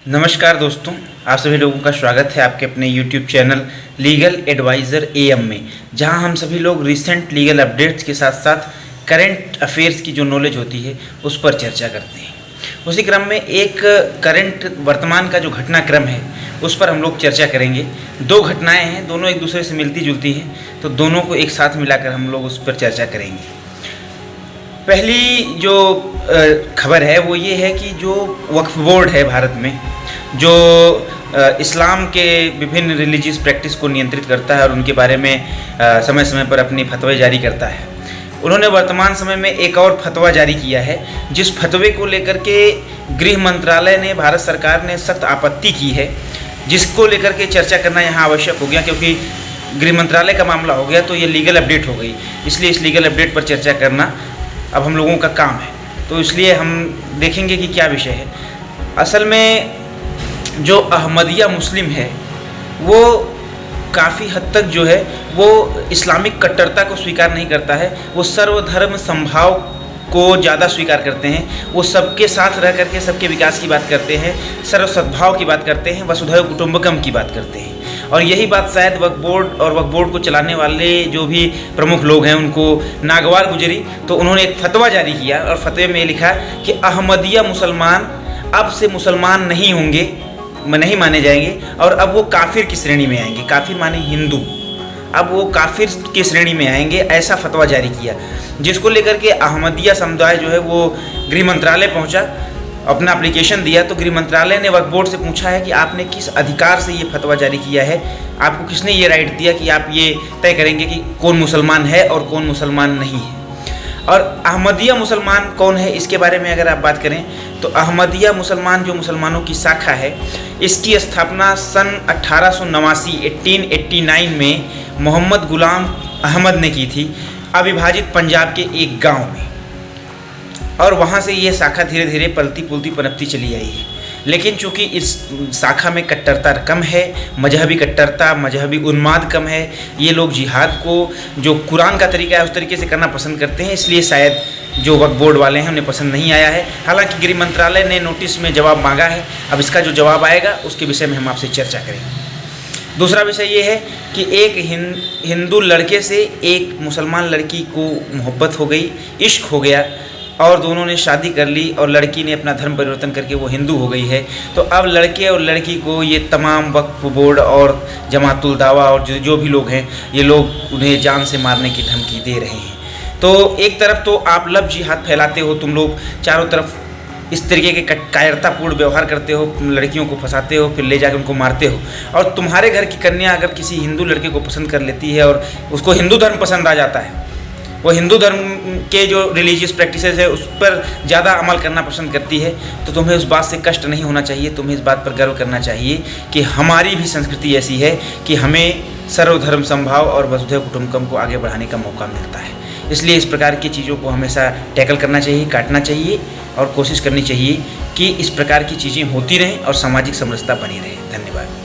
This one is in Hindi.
नमस्कार दोस्तों, आप सभी लोगों का स्वागत है आपके अपने YouTube channel legal adviser AM में, जहां हम सभी लोग रिसेंट लीगल अपडेट्स के साथ साथ करंट अफेयर्स की जो नॉलेज होती है उस पर चर्चा करते हैं। उसी क्रम में एक करंट वर्तमान का जो घटनाक्रम है उस पर हम लोग चर्चा करेंगे। दो घटनाएं हैं, दोनों एक दूसरे से मिलती जुलती हैं, तो दोनों को एक साथ मिलाकर हम लोग उस पर चर्चा करेंगे। पहली जो खबर है वो ये है कि जो वक्फ बोर्ड है भारत में, जो इस्लाम के विभिन्न रिलीजियस प्रैक्टिस को नियंत्रित करता है और उनके बारे में समय समय पर अपनी फतवे जारी करता है, उन्होंने वर्तमान समय में एक और फतवा जारी किया है, जिस फतवे को लेकर के गृह मंत्रालय ने, भारत सरकार ने सख्त आपत्ति की है, जिसको लेकर के चर्चा करना यहाँ आवश्यक हो गया, क्योंकि गृह मंत्रालय का मामला हो गया तो ये लीगल अपडेट हो गई। इसलिए इस लीगल अपडेट पर चर्चा करना अब हम लोगों का काम है, तो इसलिए हम देखेंगे कि क्या विषय है। असल में जो अहमदिया मुस्लिम है वो काफ़ी हद तक जो है वो इस्लामिक कट्टरता को स्वीकार नहीं करता है, वो सर्वधर्म समभाव को ज़्यादा स्वीकार करते हैं। वो सबके साथ रह करके सबके विकास की बात करते हैं, सर्व सद्भाव की बात करते हैं, वसुधैव कुटुंबकम की बात करते हैं। और यही बात शायद वक्फ बोर्ड और वक्फ बोर्ड को चलाने वाले जो भी प्रमुख लोग हैं उनको नागवार गुजरी, तो उन्होंने एक फतवा जारी किया और फतवे में लिखा कि अहमदिया मुसलमान अब से मुसलमान नहीं होंगे, नहीं माने जाएंगे, और अब वो काफिर की श्रेणी में आएंगे। काफिर माने हिंदू, अब वो काफिर की श्रेणी में आएंगे, ऐसा फतवा जारी किया, जिसको लेकर के अहमदिया समुदाय जो है वो गृह मंत्रालय पहुंचा, अपना एप्लीकेशन दिया। तो गृह मंत्रालय ने वक्फ बोर्ड से पूछा है कि आपने किस अधिकार से ये फतवा जारी किया है, आपको किसने ये राइट दिया कि आप ये तय करेंगे कि कौन मुसलमान है और कौन मुसलमान नहीं है। और अहमदिया मुसलमान कौन है, इसके बारे में अगर आप बात करें तो अहमदिया मुसलमान जो मुसलमानों की शाखा है, इसकी स्थापना सन 1889 में मोहम्मद गुलाम अहमद ने की थी, अविभाजित पंजाब के एक गांव में। और वहाँ से ये शाखा धीरे धीरे पलती पुलती पनपती चली आई है। लेकिन चूँकि इस शाखा में कट्टरता कम है, मजहबी कट्टरता, मजहबी उन्माद कम है, ये लोग जिहाद को जो कुरान का तरीका है उस तरीके से करना पसंद करते हैं, इसलिए शायद जो वक्फ बोर्ड वाले हैं उन्हें पसंद नहीं आया है। हालांकि गृह मंत्रालय ने नोटिस में जवाब मांगा है, अब इसका जो जवाब आएगा उसके विषय में हम आपसे चर्चा करेंगे। दूसरा विषय ये है कि एक हिंदू लड़के से एक मुसलमान लड़की को मोहब्बत हो गई, इश्क हो गया, और दोनों ने शादी कर ली और लड़की ने अपना धर्म परिवर्तन करके वो हिंदू हो गई है। तो अब लड़के और लड़की को ये तमाम वक्फ बोर्ड और जमातुल दावा और जो भी लोग हैं, ये लोग उन्हें जान से मारने की धमकी दे रहे हैं। तो एक तरफ तो आप लव जिहाद फैलाते हो, तुम लोग चारों तरफ इस तरीके के कायरतापूर्ण व्यवहार करते हो, लड़कियों को फंसाते हो, फिर ले जाकर उनको मारते हो। और तुम्हारे घर की कन्या अगर किसी हिंदू लड़के को पसंद कर लेती है और उसको हिंदू धर्म पसंद आ जाता है, वो हिंदू धर्म के जो रिलीजियस प्रैक्टिसेस है उस पर ज़्यादा अमल करना पसंद करती है, तो तुम्हें उस बात से कष्ट नहीं होना चाहिए। तुम्हें इस बात पर गर्व करना चाहिए कि हमारी भी संस्कृति ऐसी है कि हमें सर्वधर्म समभाव और वसुधैव कुटुंबकम को आगे बढ़ाने का मौका मिलता है। इसलिए इस प्रकार की चीज़ों को हमेशा टैकल करना चाहिए, काटना चाहिए और कोशिश करनी चाहिए कि इस प्रकार की चीज़ें होती रहें और सामाजिक समरसता बनी रहे। धन्यवाद।